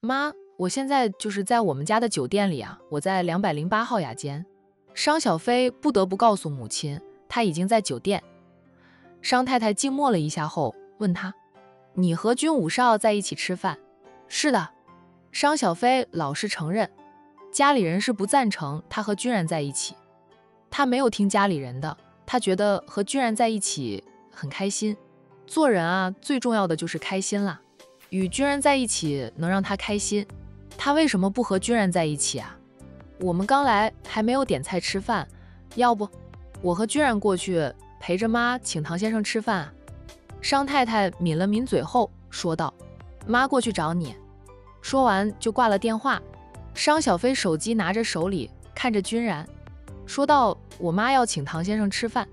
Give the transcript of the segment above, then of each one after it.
妈，我现在就是在我们家的酒店里啊，我在208号雅间。商小飞不得不告诉母亲，他已经在酒店。商太太静默了一下后，问他：“你和军武少在一起吃饭？”“是的。”商小飞老实承认。家里人是不赞成他和君然在一起，他没有听家里人的，他觉得和君然在一起很开心。做人啊，最重要的就是开心啦。与君然在一起能让他开心，他为什么不和君然在一起啊？我们刚来，还没有点菜吃饭，要不我和君然过去陪着妈请唐先生吃饭啊？商太太抿了抿嘴后说道：“妈过去找你。”说完就挂了电话。商小飞手机拿着手里看着君然，说道：“我妈要请唐先生吃饭，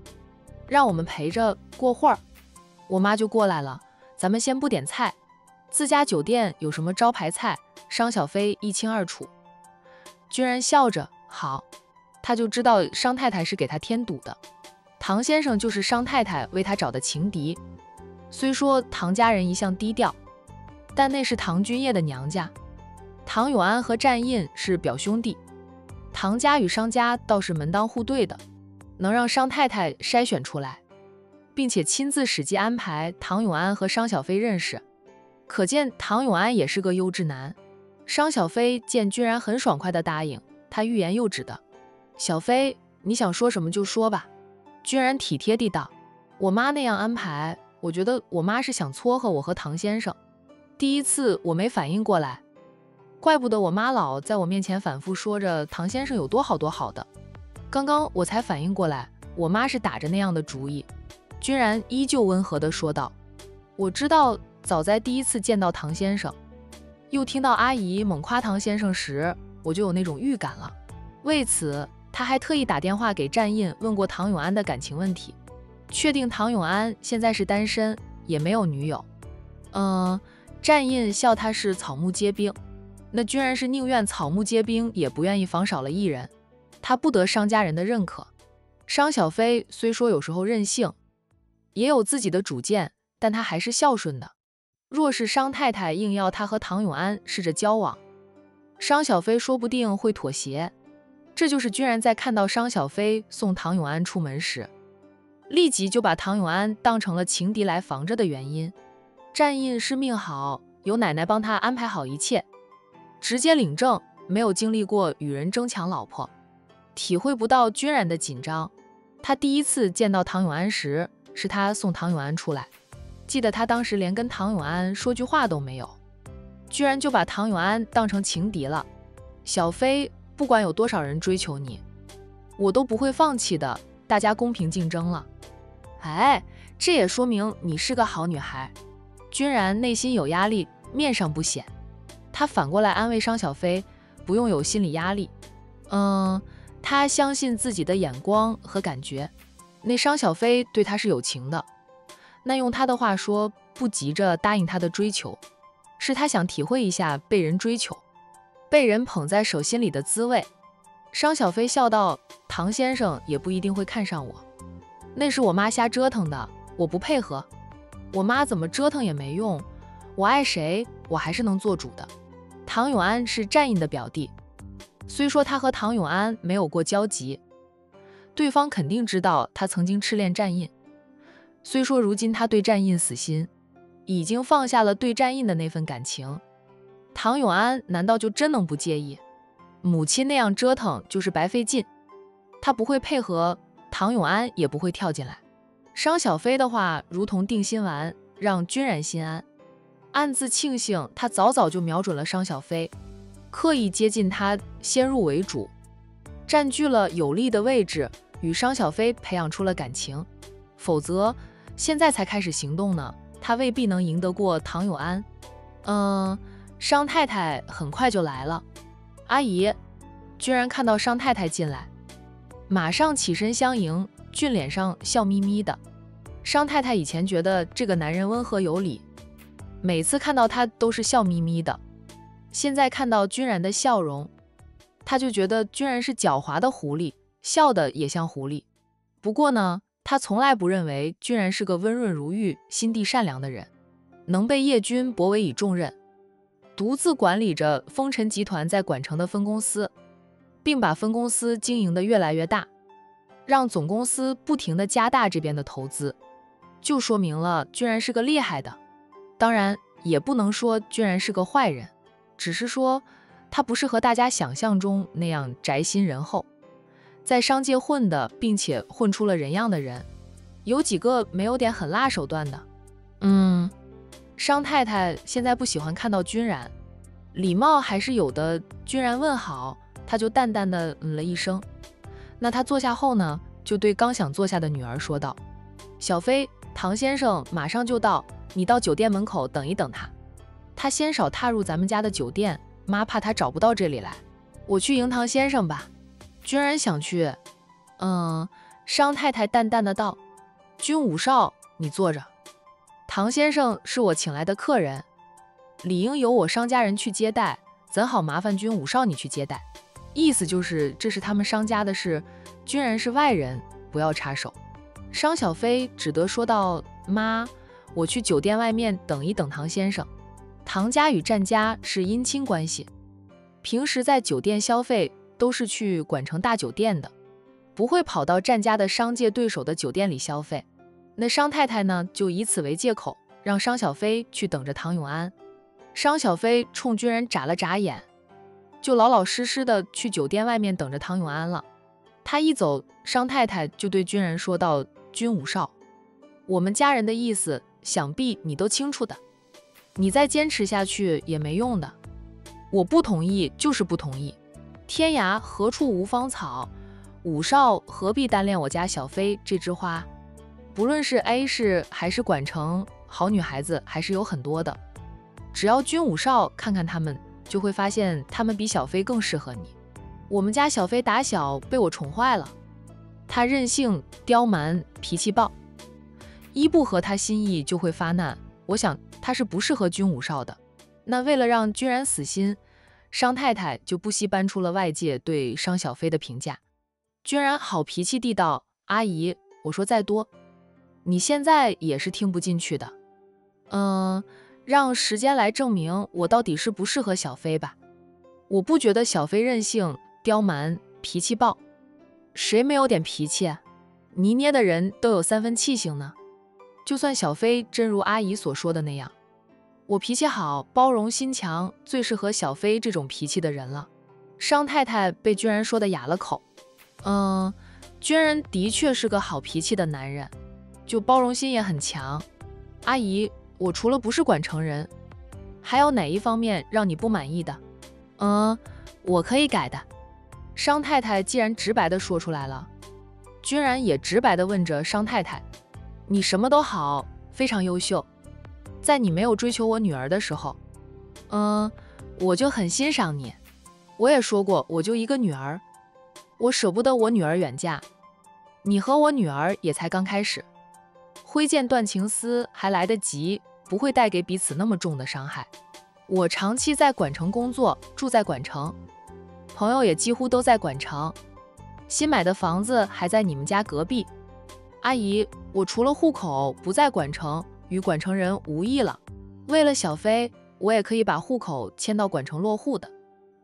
让我们陪着过会儿，我妈就过来了。咱们先不点菜，自家酒店有什么招牌菜，商小飞一清二楚。”君然笑着：“好。”他就知道商太太是给他添堵的，唐先生就是商太太为他找的情敌。虽说唐家人一向低调，但那是唐君业的娘家。唐永安和战印是表兄弟，唐家与商家倒是门当户对的，能让商太太筛选出来，并且亲自使计安排唐永安和商小飞认识，可见唐永安也是个优质男。商小飞见君然很爽快地答应，他欲言又止的：“小飞，你想说什么就说吧。”君然体贴地道：“我妈那样安排，我觉得我妈是想撮合我和唐先生。第一次我没反应过来，怪不得我妈老在我面前反复说着唐先生有多好多好的，刚刚我才反应过来，我妈是打着那样的主意。”君然依旧温和地说道：“我知道，早在第一次见到唐先生，又听到阿姨猛夸唐先生时，我就有那种预感了。为此，他还特意打电话给战印问过唐永安的感情问题，确定唐永安现在是单身，也没有女友。战印笑他是草木皆兵，那君然是宁愿草木皆兵，也不愿意房少了一人，他不得商家人的认可。商小飞虽说有时候任性，也有自己的主见，但他还是孝顺的。若是商太太硬要他和唐永安试着交往，商小飞说不定会妥协。这就是君然在看到商小飞送唐永安出门时，立即就把唐永安当成了情敌来防着的原因。战印是命好，有奶奶帮他安排好一切，直接领证，没有经历过与人争抢老婆，体会不到君然的紧张。他第一次见到唐永安时，是他送唐永安出来，记得他当时连跟唐永安说句话都没有，居然就把唐永安当成情敌了。小飞，不管有多少人追求你，我都不会放弃的，大家公平竞争了。哎，这也说明你是个好女孩。君然内心有压力，面上不显。他反过来安慰商小飞，不用有心理压力。他相信自己的眼光和感觉。那商小飞对他是有情的，那用他的话说，不急着答应他的追求，是他想体会一下被人追求，被人捧在手心里的滋味。商小飞笑道：“唐先生也不一定会看上我，那是我妈瞎折腾的，我不配合。我妈怎么折腾也没用，我爱谁，我还是能做主的。”唐永安是战印的表弟，虽说他和唐永安没有过交集，对方肯定知道他曾经痴恋战印。虽说如今他对战印死心，已经放下了对战印的那份感情，唐永安难道就真能不介意？母亲那样折腾就是白费劲，他不会配合，唐永安也不会跳进来。商小飞的话如同定心丸，让君然心安，暗自庆幸他早早就瞄准了商小飞，刻意接近他，先入为主，占据了有利的位置，与商小飞培养出了感情。否则现在才开始行动呢，他未必能赢得过唐永安。商太太很快就来了。阿姨，居然看到商太太进来，马上起身相迎，俊脸上笑眯眯的。商太太以前觉得这个男人温和有礼，每次看到他都是笑眯眯的，现在看到君然的笑容，他就觉得君然是狡猾的狐狸，笑的也像狐狸。不过呢，他从来不认为君然是个温润如玉、心地善良的人，能被叶君博委以重任。独自管理着丰臣集团在管城的分公司，并把分公司经营得越来越大，让总公司不停地加大这边的投资，就说明了君然是个厉害的。当然，也不能说君然是个坏人，只是说他不是和大家想象中那样宅心仁厚，在商界混的，并且混出了人样的人，有几个没有点很辣手段的。商太太现在不喜欢看到君然，礼貌还是有的。君然问好，他就淡淡的了一声。那他坐下后呢，就对刚想坐下的女儿说道：小飞，唐先生马上就到，你到酒店门口等一等他。他先少踏入咱们家的酒店，妈怕他找不到这里来。我去迎唐先生吧。君然想去。商太太淡淡的道：君武少，你坐着。唐先生是我请来的客人，理应由我商家人去接待，怎好麻烦君武少你去接待？意思就是这是他们商家的事，君然是外人，不要插手。商小飞只得说道：妈，我去酒店外面等一等唐先生。唐家与战家是姻亲关系，平时在酒店消费都是去管城大酒店的，不会跑到战家的商界对手的酒店里消费。那商太太呢，就以此为借口，让商小飞去等着唐永安。商小飞冲君然眨了眨眼，就老老实实的去酒店外面等着唐永安了。他一走，商太太就对君然说道：君武少，我们家人的意思想必你都清楚的，你再坚持下去也没用的。我不同意就是不同意，天涯何处无芳草，武少何必单恋我家小飞这枝花？不论是 A 市还是管城，好女孩子还是有很多的，只要君武少看看他们，就会发现他们比小飞更适合你。我们家小飞打小被我宠坏了，他任性刁蛮，脾气暴，一不合他心意就会发难，我想他是不适合君武少的。那为了让君然死心，商太太就不惜搬出了外界对商小飞的评价。君然好脾气地道：阿姨，我说再多你现在也是听不进去的。让时间来证明我到底是不适合小飞吧。我不觉得小飞任性刁蛮脾气暴，谁没有点脾气啊？泥捏的人都有3分气性呢。就算小飞真如阿姨所说的那样，我脾气好，包容心强，最适合小飞这种脾气的人了。商太太被君然说的哑了口。君然的确是个好脾气的男人，就包容心也很强。阿姨，我除了不是管城人，还有哪一方面让你不满意的？我可以改的。商太太既然直白的说出来了，君然也直白的问着商太太：你什么都好，非常优秀，在你没有追求我女儿的时候，我就很欣赏你。我也说过，我就一个女儿，我舍不得我女儿远嫁，你和我女儿也才刚开始，挥剑断情丝还来得及，不会带给彼此那么重的伤害。我长期在管城工作，住在管城，朋友也几乎都在管城，新买的房子还在你们家隔壁。阿姨，我除了户口不在管城，与管城人无异了。为了小飞，我也可以把户口迁到管城落户的。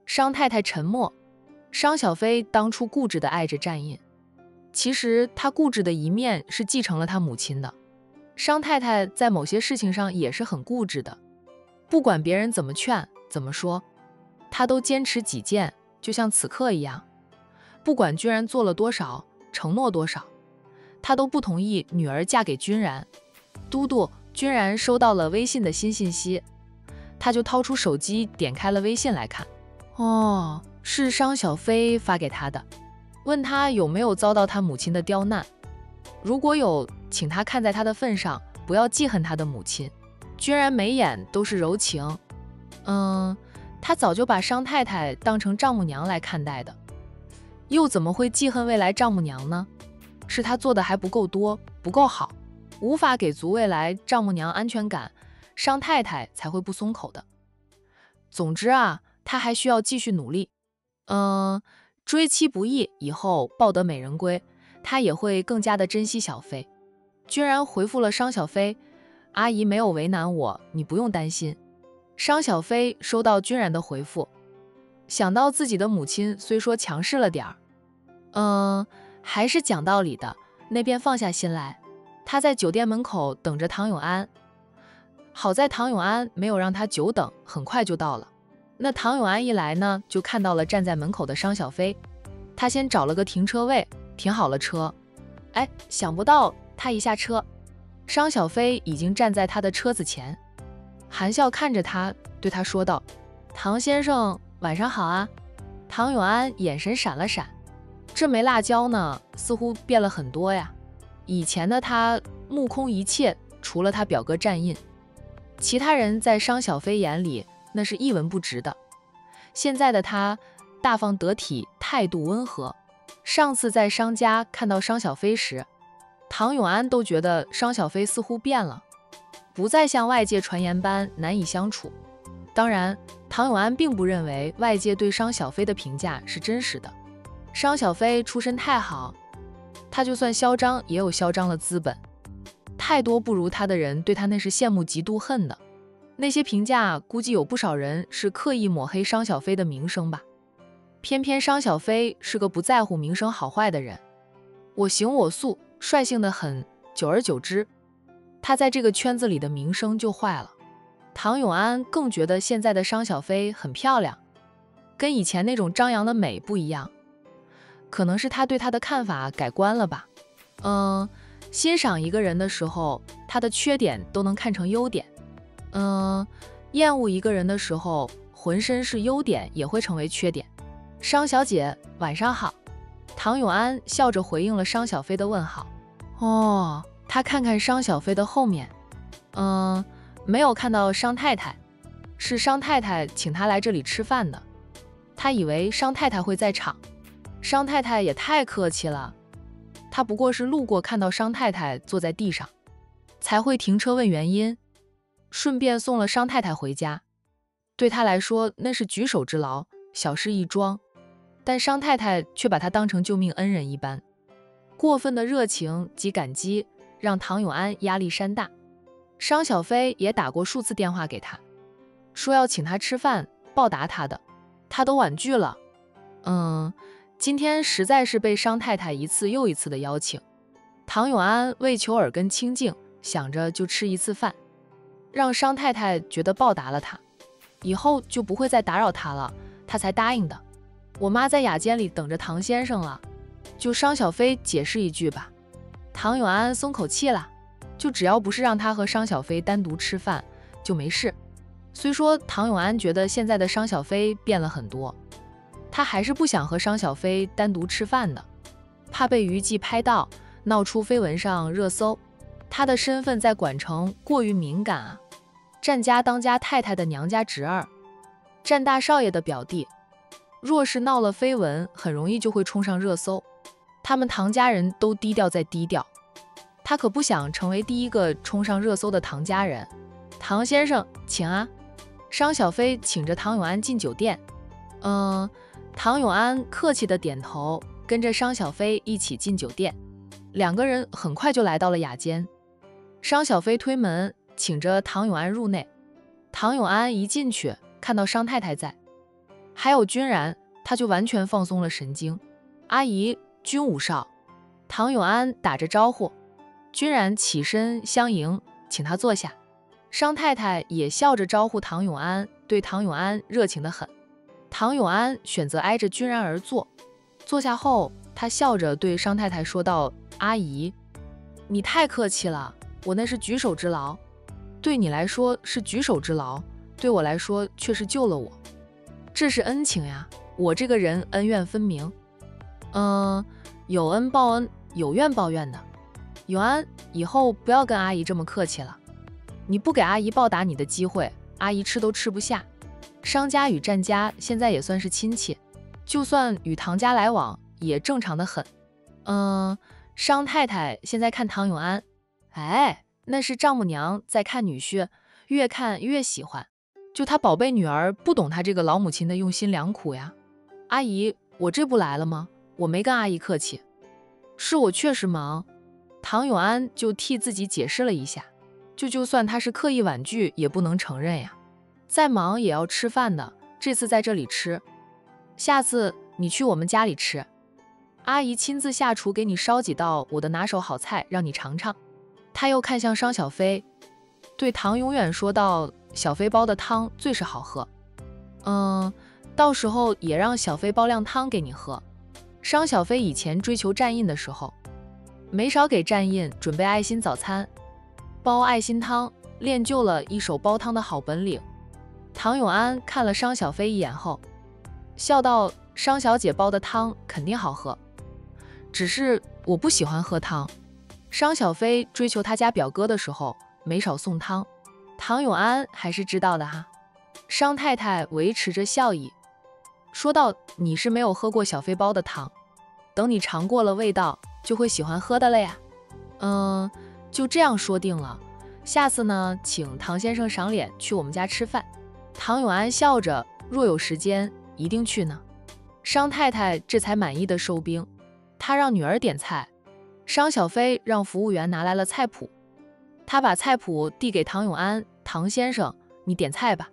商太太沉默。商小飞当初固执地爱着战印，其实他固执的一面是继承了他母亲的。商太太在某些事情上也是很固执的，不管别人怎么劝怎么说，她都坚持己见，就像此刻一样。不管君然做了多少，承诺多少，她都不同意女儿嫁给君然。都督，君然收到了微信的新信息，他就掏出手机点开了微信来看。是商小飞发给他的，问他有没有遭到他母亲的刁难，如果有，请他看在他的份上，不要记恨他的母亲。君然眉眼都是柔情，他早就把商太太当成丈母娘来看待的，又怎么会记恨未来丈母娘呢？是他做的还不够多，不够好，无法给足未来丈母娘安全感，商太太才会不松口的。总之啊，他还需要继续努力。追妻不易，以后抱得美人归，他也会更加的珍惜小飞。君然回复了商小飞：阿姨没有为难我，你不用担心。商小飞收到君然的回复，想到自己的母亲虽说强势了点儿，还是讲道理的，那便放下心来。他在酒店门口等着唐永安，好在唐永安没有让他久等，很快就到了。那唐永安一来呢，就看到了站在门口的商小飞，他先找了个停车位，停好了车。哎，想不到他一下车，商小飞已经站在他的车子前，含笑看着他，对他说道：“唐先生，晚上好啊。”唐永安眼神闪了闪，这枚辣椒呢，似乎变了很多呀。以前的他目空一切，除了他表哥站印，其他人在商小飞眼里那是一文不值的。现在的他大方得体，态度温和。上次在商家看到商小飞时，唐永安都觉得商小飞似乎变了，不再像外界传言般难以相处。当然，唐永安并不认为外界对商小飞的评价是真实的。商小飞出身太好，他就算嚣张也有嚣张的资本，太多不如他的人对他那是羡慕嫉妒恨的。那些评价估计有不少人是刻意抹黑商小飞的名声吧。偏偏商小飞是个不在乎名声好坏的人，我行我素，率性得很，久而久之，他在这个圈子里的名声就坏了。唐永安更觉得现在的商小飞很漂亮，跟以前那种张扬的美不一样，可能是他对他的看法改观了吧。欣赏一个人的时候，他的缺点都能看成优点。厌恶一个人的时候，浑身是优点也会成为缺点。商小姐，晚上好。唐永安笑着回应了商小飞的问好。他看看商小飞的后面，没有看到商太太，是商太太请他来这里吃饭的。他以为商太太会在场，商太太也太客气了。他不过是路过看到商太太坐在地上，才会停车问原因，顺便送了商太太回家。对他来说那是举手之劳，小事一桩，但商太太却把他当成救命恩人一般。过分的热情及感激让唐永安压力山大。商小飞也打过数次电话给他，说要请他吃饭报答他的，他都婉拒了。今天实在是被商太太一次又一次的邀请，唐永安为求耳根清净，想着就吃一次饭，让商太太觉得报答了他，以后就不会再打扰他了，他才答应的。我妈在雅间里等着唐先生了，就商小飞解释一句吧。唐永安松口气了，就只要不是让他和商小飞单独吃饭就没事。虽说唐永安觉得现在的商小飞变了很多，他还是不想和商小飞单独吃饭的，怕被娱记拍到，闹出绯闻上热搜。他的身份在管城过于敏感啊，战家当家太太的娘家侄儿，战大少爷的表弟，若是闹了绯闻，很容易就会冲上热搜。他们唐家人都低调再低调，他可不想成为第一个冲上热搜的唐家人。唐先生，请啊。商小飞请着唐永安进酒店。唐永安客气的点头，跟着商小飞一起进酒店。两个人很快就来到了雅间。商小飞推门，请着唐永安入内。唐永安一进去，看到商太太在，还有君然，他就完全放松了神经。阿姨，君无少。唐永安打着招呼，君然起身相迎，请他坐下。商太太也笑着招呼唐永安，对唐永安热情得很。唐永安选择挨着君然而坐，坐下后，他笑着对商太太说道：“阿姨，你太客气了，我那是举手之劳，对你来说是举手之劳，对我来说却是救了我，这是恩情呀。我这个人恩怨分明，有恩报恩，有怨报怨的。永安，以后不要跟阿姨这么客气了，你不给阿姨报答你的机会，阿姨吃都吃不下。商家与战家现在也算是亲戚，就算与唐家来往也正常的很。商太太现在看唐永安，那是丈母娘在看女婿，越看越喜欢，就她宝贝女儿不懂她这个老母亲的用心良苦呀。阿姨，我这不来了吗？我没跟阿姨客气，是我确实忙。唐永安就替自己解释了一下，就算他是刻意婉拒也不能承认呀。再忙也要吃饭的，这次在这里吃，下次你去我们家里吃，阿姨亲自下厨给你烧几道我的拿手好菜，让你尝尝。他又看向商小飞，对唐永远说道：小飞煲的汤最是好喝，到时候也让小飞煲靓汤给你喝。商小飞以前追求战印的时候，没少给战印准备爱心早餐，煲爱心汤，练就了一手煲汤的好本领。唐永安看了商小飞一眼后，笑道：商小姐煲的汤肯定好喝，只是我不喜欢喝汤。商小飞追求他家表哥的时候，没少送汤，唐永安还是知道的哈。商太太维持着笑意，说道：你是没有喝过小飞煲的汤，等你尝过了味道，就会喜欢喝的了呀。就这样说定了，下次呢，请唐先生赏脸去我们家吃饭。唐永安笑着，若有时间一定去呢。商太太这才满意的收兵，她让女儿点菜，商小飞让服务员拿来了菜谱，他把菜谱递给唐永安：唐先生，你点菜吧。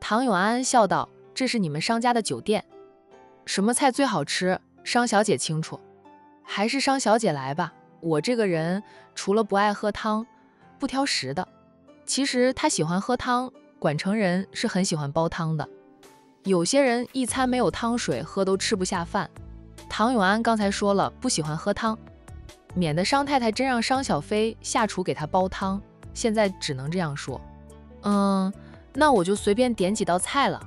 唐永安笑道：这是你们商家的酒店，什么菜最好吃，商小姐清楚，还是商小姐来吧。我这个人除了不爱喝汤，不挑食的。其实他喜欢喝汤，管城人是很喜欢煲汤的。有些人一餐没有汤水喝都吃不下饭。唐永安刚才说了不喜欢喝汤，免得商太太真让商小飞下厨给他煲汤，现在只能这样说。那我就随便点几道菜了。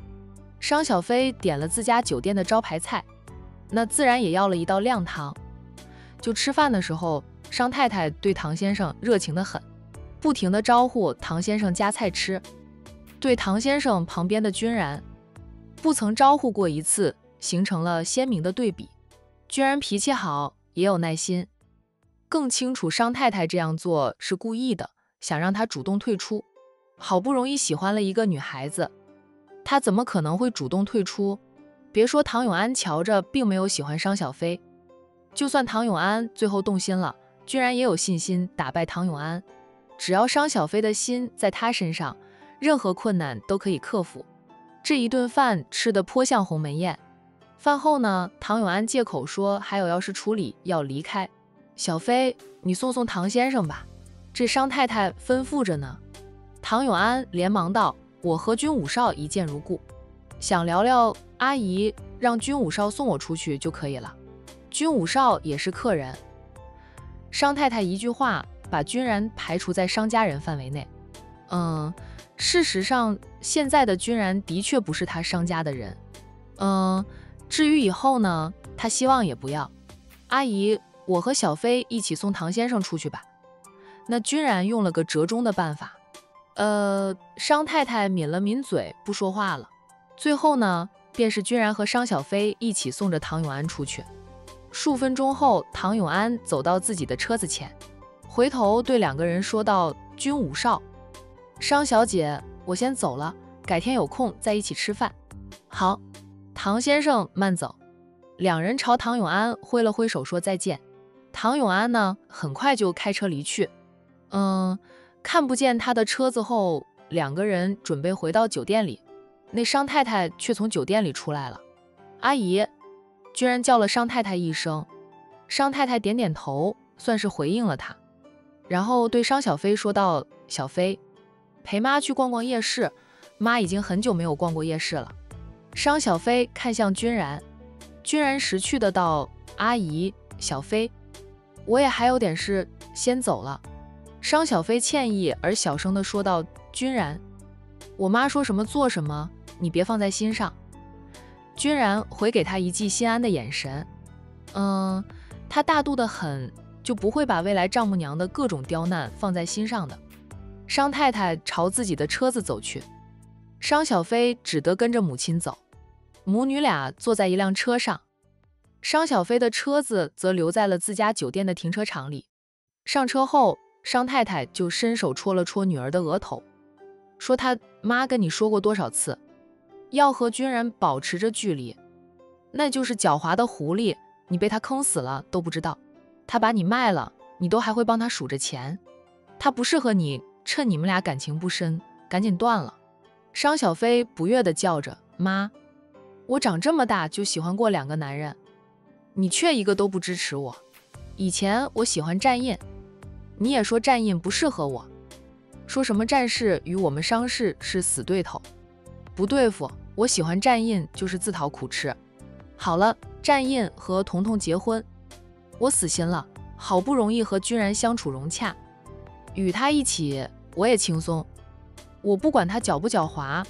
商小飞点了自家酒店的招牌菜，那自然也要了一道靓汤。就吃饭的时候，商太太对唐先生热情得很，不停地招呼唐先生夹菜吃。对唐先生旁边的君然，不曾招呼过一次，形成了鲜明的对比。君然脾气好，也有耐心，更清楚商太太这样做是故意的，想让他主动退出。好不容易喜欢了一个女孩子，他怎么可能会主动退出？别说唐永安瞧着并没有喜欢商小飞，就算唐永安最后动心了，居然也有信心打败唐永安。只要商小飞的心在他身上，任何困难都可以克服。这一顿饭吃得颇像鸿门宴。饭后呢，唐永安借口说还有要事处理，要离开。小飞，你送送唐先生吧，这商太太吩咐着呢。唐永安连忙道：我和军武少一见如故，想聊聊，阿姨让军武少送我出去就可以了。军武少也是客人。商太太一句话把君然排除在商家人范围内。事实上现在的君然的确不是他商家的人。至于以后呢，他希望也不要。阿姨，我和小飞一起送唐先生出去吧。那君然用了个折中的办法。商太太抿了抿嘴，不说话了。最后呢，便是君然和商小飞一起送着唐永安出去。数分钟后，唐永安走到自己的车子前，回头对两个人说道：军武少，商小姐，我先走了，改天有空再一起吃饭。好，唐先生慢走。两人朝唐永安挥了挥手说再见。唐永安呢，很快就开车离去。看不见他的车子后，两个人准备回到酒店里，那商太太却从酒店里出来了。阿姨，居然叫了商太太一声。商太太点点头，算是回应了他，然后对商小飞说道：小飞，陪妈去逛逛夜市，妈已经很久没有逛过夜市了。商小飞看向君然，君然识趣的道：阿姨，小飞，我也还有点事，先走了。商小飞歉意而小声地说道：君然，我妈说什么做什么，你别放在心上。君然回给他一记心安的眼神。他大度得很，就不会把未来丈母娘的各种刁难放在心上的。商太太朝自己的车子走去，商小飞只得跟着母亲走。母女俩坐在一辆车上，商小飞的车子则留在了自家酒店的停车场里。上车后，商太太就伸手戳了戳女儿的额头，说她妈跟你说过多少次，要和君然保持着距离，那就是狡猾的狐狸，你被他坑死了都不知道，他把你卖了，你都还会帮他数着钱，他不适合你，趁你们俩感情不深，赶紧断了。商小飞不悦地叫着：“妈，我长这么大就喜欢过2个男人，你却一个都不支持我。以前我喜欢战印，你也说战印不适合我，说什么战氏与我们商氏是死对头，不对付。我喜欢战印就是自讨苦吃。好了，战印和彤彤结婚，我死心了。好不容易和君然相处融洽，与他一起我也轻松。我不管他狡不狡猾，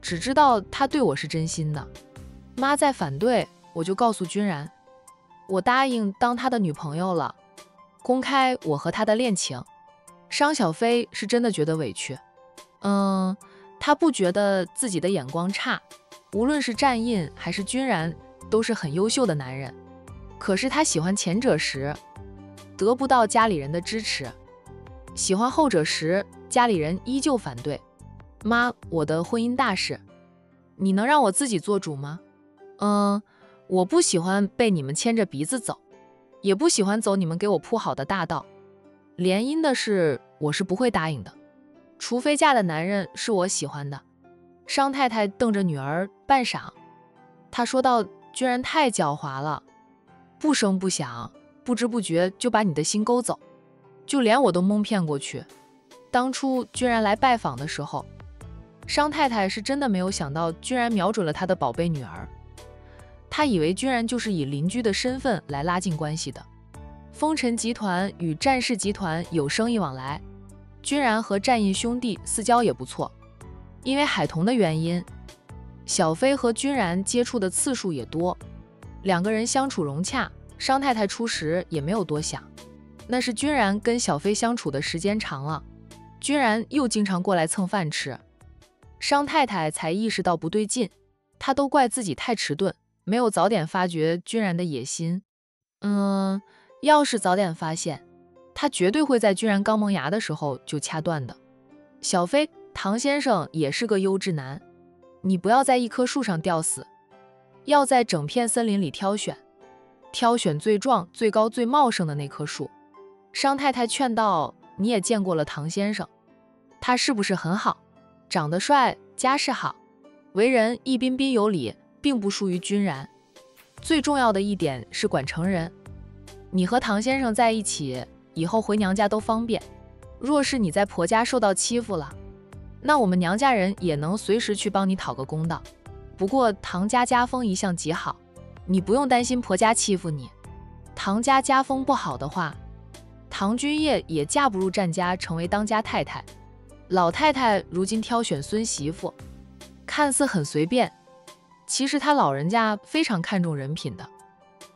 只知道他对我是真心的。妈再反对，我就告诉君然，我答应当他的女朋友了，公开我和他的恋情。”商小飞是真的觉得委屈。他不觉得自己的眼光差，无论是战印还是君然都是很优秀的男人。可是他喜欢前者时，得不到家里人的支持，喜欢后者时，家里人依旧反对。妈，我的婚姻大事，你能让我自己做主吗？我不喜欢被你们牵着鼻子走，也不喜欢走你们给我铺好的大道。联姻的事，我是不会答应的，除非嫁的男人是我喜欢的。商太太瞪着女儿半晌，她说道：“君然太狡猾了，不声不响，不知不觉就把你的心勾走，就连我都蒙骗过去。当初君然来拜访的时候，商太太是真的没有想到君然瞄准了她的宝贝女儿，她以为君然就是以邻居的身份来拉近关系的。风尘集团与战氏集团有生意往来，君然和战印兄弟私交也不错。因为海童的原因，小飞和君然接触的次数也多，2个人相处融洽。商太太初时也没有多想，那是君然跟小飞相处的时间长了，君然又经常过来蹭饭吃，商太太才意识到不对劲。她都怪自己太迟钝，没有早点发觉君然的野心。要是早点发现，她绝对会在君然刚萌芽的时候就掐断的。小飞，唐先生也是个优质男，你不要在一棵树上吊死，要在整片森林里挑选最壮、最高、最茂盛的那棵树。商太太劝道：“你也见过了唐先生，他是不是很好？长得帅，家世好，为人一彬彬有礼，并不输于君然。最重要的一点是管成人。你和唐先生在一起，以后回娘家都方便。若是你在婆家受到欺负了，那我们娘家人也能随时去帮你讨个公道。不过唐家家风一向极好，你不用担心婆家欺负你。唐家家风不好的话，唐君夜也嫁不入战家成为当家太太。老太太如今挑选孙媳妇，看似很随便，其实她老人家非常看重人品的。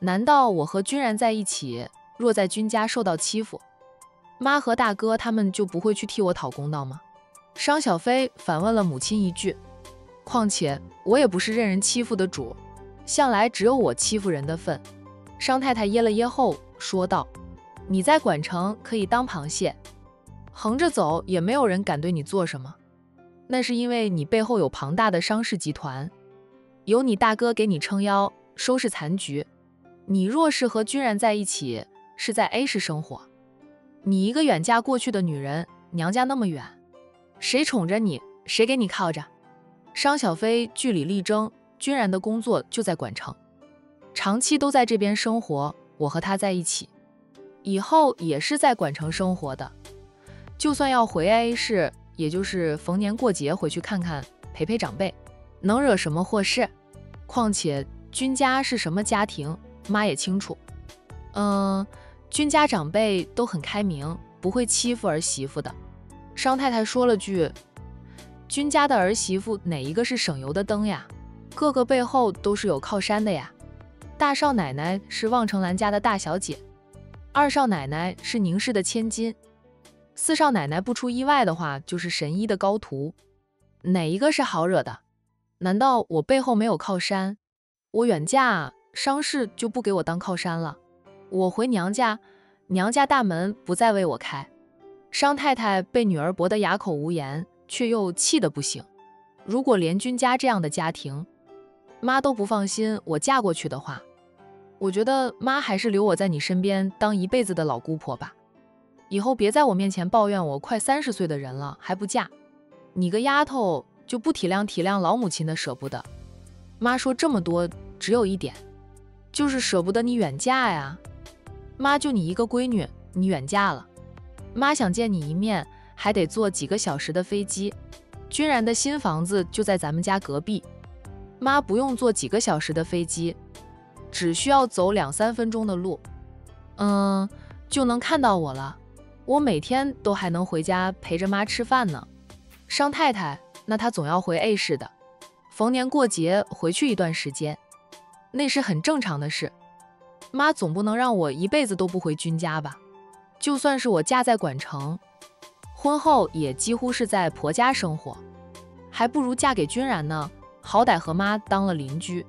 难道我和君然在一起，若在君家受到欺负，妈和大哥他们就不会去替我讨公道吗？”商小飞反问了母亲一句：“况且我也不是任人欺负的主，向来只有我欺负人的份。”商太太噎了噎后说道：“你在管城可以当螃蟹，横着走也没有人敢对你做什么，那是因为你背后有庞大的商氏集团，有你大哥给你撑腰收拾残局。你若是和君然在一起，是在 A 市生活，你一个远嫁过去的女人，娘家那么远，谁宠着你，谁给你靠着？”商小飞据理力争，君然的工作就在管城，长期都在这边生活，我和他在一起，以后也是在管城生活的。就算要回 A 市，也就是逢年过节回去看看，陪陪长辈，能惹什么祸事？况且君家是什么家庭，妈也清楚。君家长辈都很开明，不会欺负儿媳妇的。商太太说了句：“君家的儿媳妇哪一个是省油的灯呀？个个背后都是有靠山的呀。大少奶奶是望城兰家的大小姐，2少奶奶是宁氏的千金，4少奶奶不出意外的话就是神医的高徒，哪一个是好惹的？难道我背后没有靠山？我远嫁，商氏就不给我当靠山了？我回娘家，娘家大门不再为我开。”商太太被女儿驳得哑口无言，却又气得不行。如果连君家这样的家庭，妈都不放心我嫁过去的话，我觉得妈还是留我在你身边当一辈子的老姑婆吧。以后别在我面前抱怨我快30岁的人了还不嫁，你个丫头就不体谅体谅老母亲的舍不得。妈说这么多，只有一点，就是舍不得你远嫁呀。妈就你一个闺女，你远嫁了，妈想见你一面，还得坐几个小时的飞机。君然的新房子就在咱们家隔壁，妈不用坐几个小时的飞机，只需要走2-3分钟的路，就能看到我了。我每天都还能回家陪着妈吃饭呢。商太太，那她总要回 A 市的，逢年过节回去一段时间，那是很正常的事。妈总不能让我一辈子都不回君家吧？就算是我嫁在管城，婚后也几乎是在婆家生活，还不如嫁给君然呢，好歹和妈当了邻居。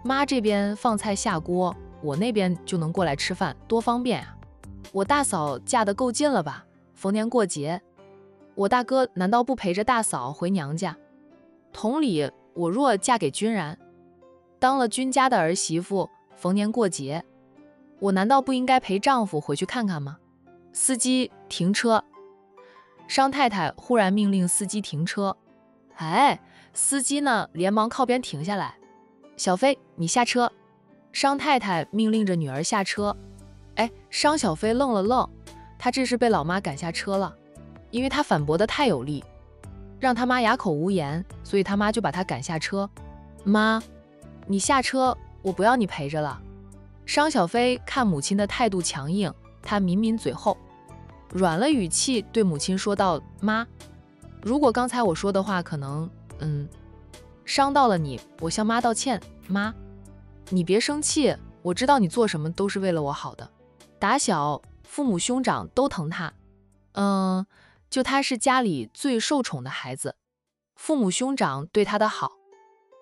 妈这边放菜下锅，我那边就能过来吃饭，多方便啊！我大嫂嫁得够近了吧？逢年过节，我大哥难道不陪着大嫂回娘家？同理，我若嫁给君然，当了君家的儿媳妇，逢年过节，我难道不应该陪丈夫回去看看吗？司机停车。商太太忽然命令司机停车。司机呢连忙靠边停下来。小飞，你下车。商太太命令着女儿下车。商小飞愣了愣，他这是被老妈赶下车了，因为他反驳得太有力，让他妈哑口无言，所以他妈就把他赶下车。妈，你下车，我不要你陪着了。商小飞看母亲的态度强硬，他抿抿嘴后，软了语气对母亲说道：妈，如果刚才我说的话可能伤到了你，我向妈道歉。妈，你别生气，我知道你做什么都是为了我好的。打小父母兄长都疼他，就他是家里最受宠的孩子，父母兄长对他的好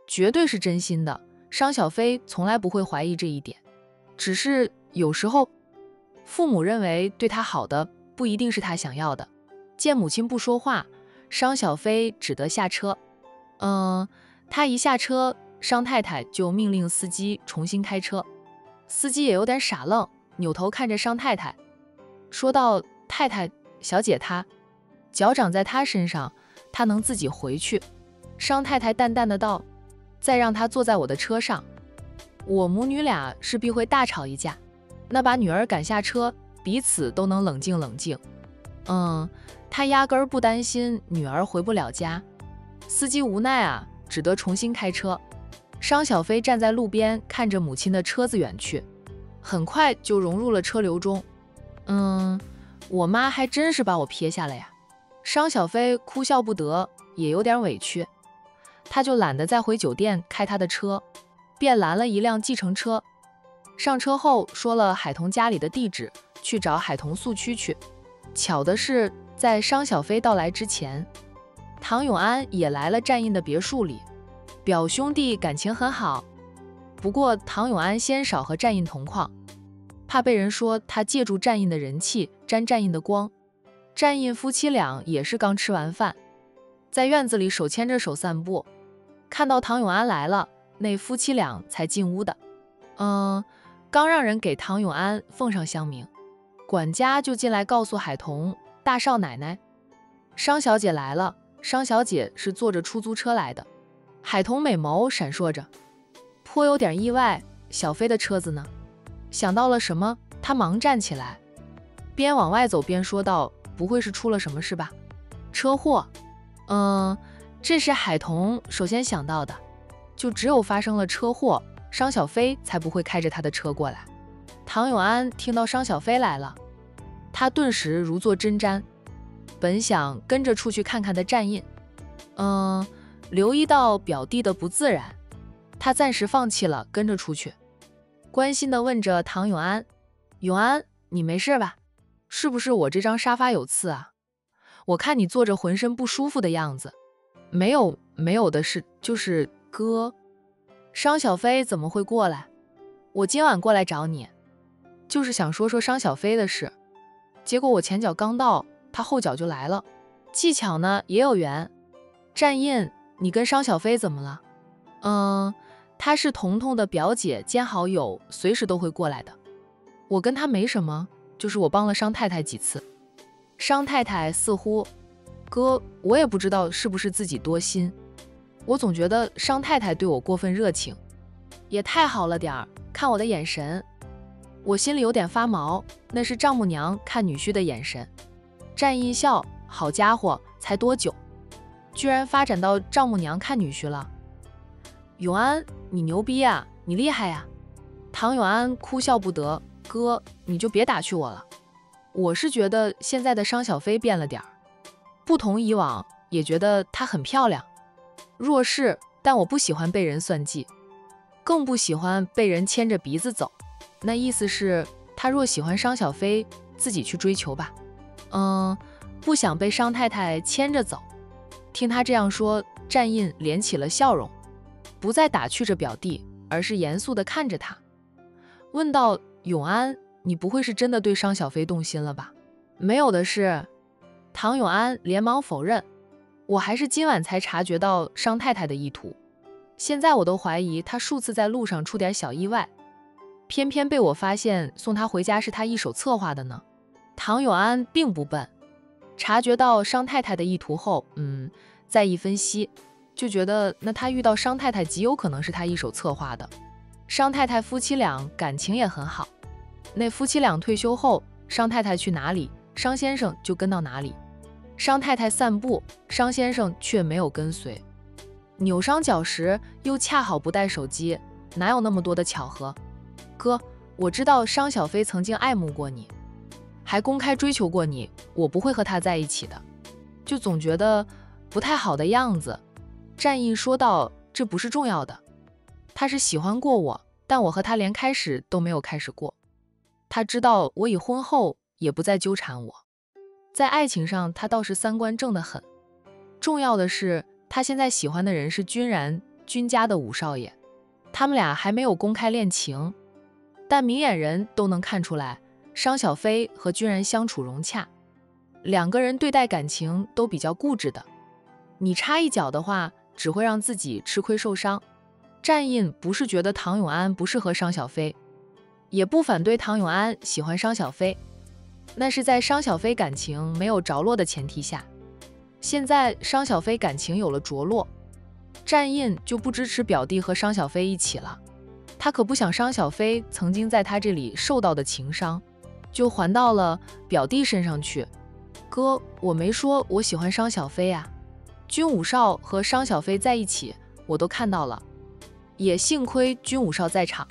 绝对是真心的，商小飞从来不会怀疑这一点。只是有时候父母认为对他好的不一定是他想要的。见母亲不说话，商小飞只得下车。他一下车，商太太就命令司机重新开车。司机也有点傻愣，扭头看着商太太，说道：太太，小姐她脚长在她身上，她能自己回去。商太太淡淡的道：再让她坐在我的车上，我母女俩势必会大吵一架，那把女儿赶下车，彼此都能冷静冷静。她压根儿不担心女儿回不了家。司机无奈啊，只得重新开车。商小飞站在路边看着母亲的车子远去，很快就融入了车流中。我妈还真是把我撇下了呀。商小飞哭笑不得，也有点委屈，他就懒得再回酒店开他的车，便拦了一辆计程车。上车后说了海童家里的地址，去找海童宿区去。巧的是，在商小飞到来之前，唐永安也来了战印的别墅里，表兄弟感情很好。不过唐永安先少和战印同框，怕被人说他借助战印的人气沾战印的光。战印夫妻俩也是刚吃完饭，在院子里手牵着手散步，看到唐永安来了，那夫妻俩才进屋的。刚让人给唐永安奉上香茗，管家就进来告诉海童大少奶奶，商小姐来了。商小姐是坐着出租车来的。海童美眸闪烁着，颇有点意外，小飞的车子呢？想到了什么，他忙站起来，边往外走边说道：不会是出了什么事吧？车祸？这是海童首先想到的，就只有发生了车祸，商小飞才不会开着他的车过来。唐永安听到商小飞来了，他顿时如坐针毡，本想跟着出去看看的战印，留意到表弟的不自然，他暂时放弃了跟着出去，关心地问着唐永安：永安，你没事吧？是不是我这张沙发有刺啊？我看你坐着浑身不舒服的样子。没有的事，就是哥。商小飞怎么会过来？我今晚过来找你，就是想说说商小飞的事。结果我前脚刚到，他后脚就来了。技巧呢也有缘。战印，你跟商小飞怎么了？他是彤彤的表姐兼好友，随时都会过来的。我跟他没什么，就是我帮了商太太几次。商太太似乎哥，我也不知道是不是自己多心，我总觉得商太太对我过分热情，也太好了点儿，看我的眼神，我心里有点发毛，那是丈母娘看女婿的眼神。战印笑，好家伙，才多久，居然发展到丈母娘看女婿了。永安，你牛逼啊，你厉害呀！唐永安哭笑不得，哥，你就别打趣我了。我是觉得现在的商小飞变了点儿，不同以往，也觉得她很漂亮。弱势，但我不喜欢被人算计，更不喜欢被人牵着鼻子走。那意思是，她若喜欢商小飞，自己去追求吧。不想被商太太牵着走。听他这样说，战印敛起了笑容，不再打趣着表弟，而是严肃地看着他，问道：永安，你不会是真的对商小飞动心了吧？没有的事。唐永安连忙否认，我还是今晚才察觉到商太太的意图，现在我都怀疑她数次在路上出点小意外，偏偏被我发现送她回家是她一手策划的呢。唐永安并不笨，察觉到商太太的意图后，再一分析，就觉得那他遇到商太太极有可能是他一手策划的。商太太夫妻俩感情也很好，那夫妻俩退休后，商太太去哪里，商先生就跟到哪里。商太太散步，商先生却没有跟随。扭伤脚时又恰好不带手机，哪有那么多的巧合？哥，我知道商小飞曾经爱慕过你，还公开追求过你，我不会和他在一起的，就总觉得不太好的样子。战印说道，这不是重要的，他是喜欢过我，但我和他连开始都没有开始过。他知道我已婚后，也不再纠缠我。在爱情上，他倒是三观正得很。重要的是，他现在喜欢的人是君然，君家的五少爷。他们俩还没有公开恋情，但明眼人都能看出来，商小飞和君然相处融洽，两个人对待感情都比较固执的。你插一脚的话，只会让自己吃亏受伤。战印不是觉得唐永安不适合商小飞，也不反对唐永安喜欢商小飞，那是在商小飞感情没有着落的前提下。现在商小飞感情有了着落，战印就不支持表弟和商小飞一起了。他可不想商小飞曾经在他这里受到的情伤，就还到了表弟身上去。哥，我没说我喜欢商小飞啊，君武少和商小飞在一起，我都看到了，也幸亏君武少在场，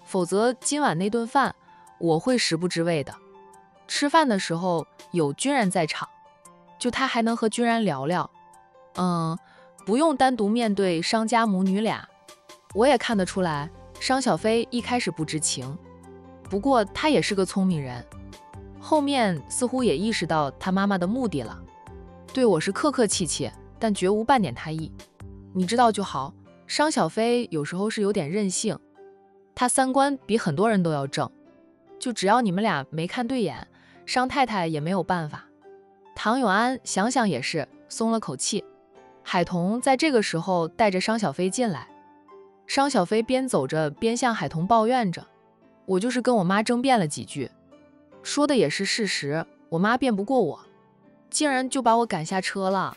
否则今晚那顿饭我会食不知味的。吃饭的时候有君然在场，就他还能和君然聊聊，不用单独面对商家母女俩。我也看得出来，商小飞一开始不知情，不过他也是个聪明人，后面似乎也意识到他妈妈的目的了，对我是客客气气，但绝无半点他意。你知道就好，商小飞有时候是有点任性，他三观比很多人都要正，就只要你们俩没看对眼，商太太也没有办法。唐永安想想也是，松了口气。海童在这个时候带着商小飞进来，商小飞边走着边向海童抱怨着，我就是跟我妈争辩了几句，说的也是事实，我妈辩不过我，竟然就把我赶下车了。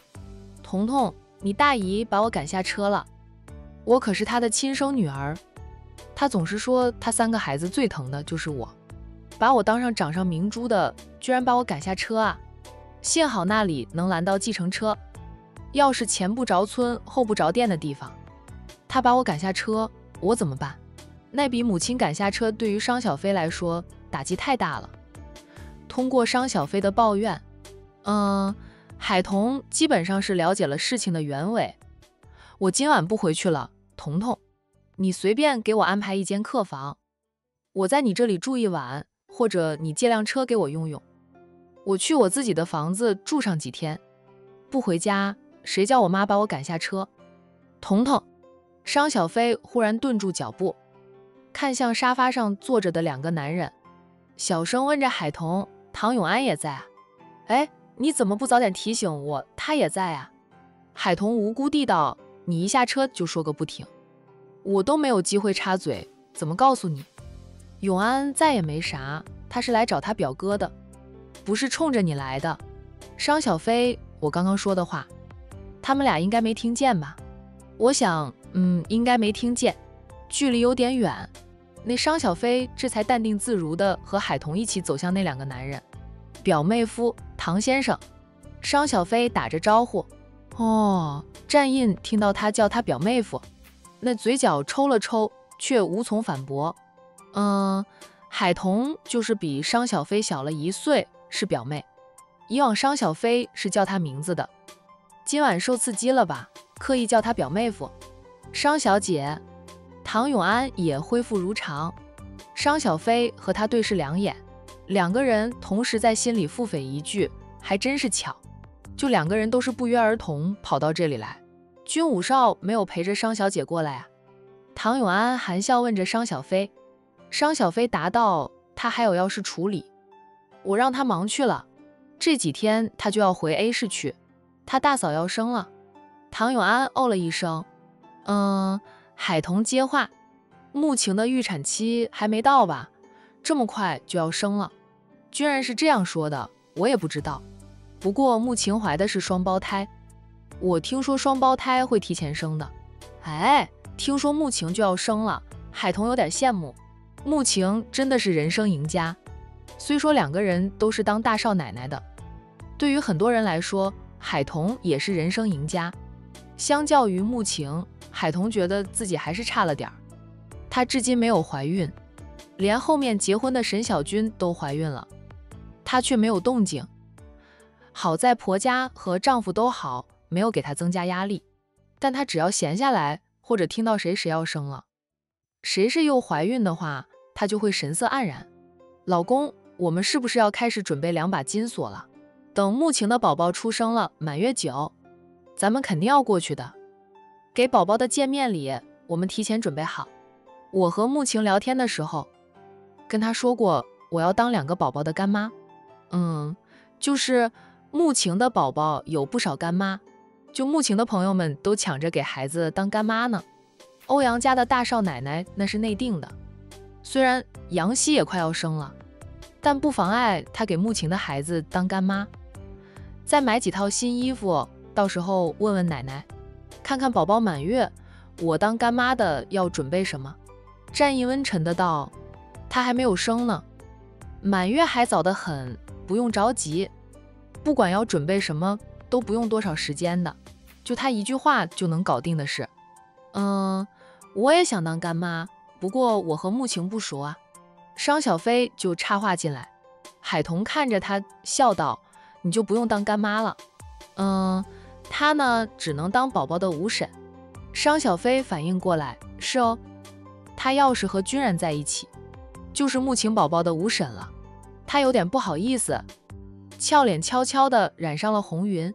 彤彤，你大姨把我赶下车了，我可是她的亲生女儿，她总是说她3个孩子最疼的就是我，把我当上掌上明珠的，居然把我赶下车啊！幸好那里能拦到计程车，要是前不着村后不着店的地方，他把我赶下车，我怎么办？那比母亲赶下车对于商小飞来说打击太大了。通过商小飞的抱怨，海童基本上是了解了事情的原委。我今晚不回去了，彤彤，你随便给我安排一间客房，我在你这里住一晚，或者你借辆车给我用用，我去我自己的房子住上几天。不回家，谁叫我妈把我赶下车？彤彤，商小飞忽然顿住脚步，看向沙发上坐着的2个男人，小声问着海童：唐永安也在啊？哎，你怎么不早点提醒我，他也在啊？海童无辜地道：你一下车就说个不停，我都没有机会插嘴，怎么告诉你？永安再也没啥，他是来找他表哥的，不是冲着你来的。商小飞，我刚刚说的话，他们俩应该没听见吧？我想，应该没听见，距离有点远。那商小飞这才淡定自如地和海童一起走向那两个男人。表妹夫，唐先生。商小飞打着招呼。哦，战印听到他叫他表妹夫，那嘴角抽了抽，却无从反驳。海童就是比商小飞小了1岁，是表妹。以往商小飞是叫他名字的，今晚受刺激了吧，刻意叫他表妹夫。商小姐。唐永安也恢复如常。商小飞和他对视2眼，两个人同时在心里腹诽一句，还真是巧，就2个人都是不约而同跑到这里来。军武少没有陪着商小姐过来啊？唐永安含笑问着商小飞。商小飞答道，他还有要事处理，我让他忙去了，这几天他就要回 A 市去，他大嫂要生了。唐永安哦了一声。海童接话，穆晴的预产期还没到吧？这么快就要生了？居然是这样说的，我也不知道。不过穆晴怀的是双胞胎，我听说双胞胎会提前生的。听说穆晴就要生了，海童有点羡慕。穆晴真的是人生赢家，虽说2个人都是当大少奶奶的，对于很多人来说，海童也是人生赢家。相较于穆晴，海童觉得自己还是差了点儿。她至今没有怀孕，连后面结婚的沈小军都怀孕了，她却没有动静。好在婆家和丈夫都好，没有给她增加压力。但她只要闲下来，或者听到谁要生了，谁是又怀孕的话，她就会神色黯然。老公，我们是不是要开始准备2把金锁了？等穆晴的宝宝出生了，满月酒，咱们肯定要过去的。给宝宝的见面礼，我们提前准备好。我和穆晴聊天的时候，跟她说过，我要当2个宝宝的干妈。就是穆晴的宝宝有不少干妈，就穆晴的朋友们都抢着给孩子当干妈呢。欧阳家的大少奶奶那是内定的，虽然杨希也快要生了，但不妨碍她给穆晴的孩子当干妈。再买几套新衣服，到时候问问奶奶，看看宝宝满月，我当干妈的要准备什么。战意温沉的道，他还没有生呢，满月还早得很，不用着急，不管要准备什么都不用多少时间的，就他一句话就能搞定的事。我也想当干妈，不过我和穆晴不熟啊。商小飞就插话进来。海童看着他笑道，你就不用当干妈了，他呢只能当宝宝的五婶。商小飞反应过来，是哦，他要是和君然在一起，就是穆晴宝宝的五婶了。他有点不好意思，俏脸悄悄地染上了红云。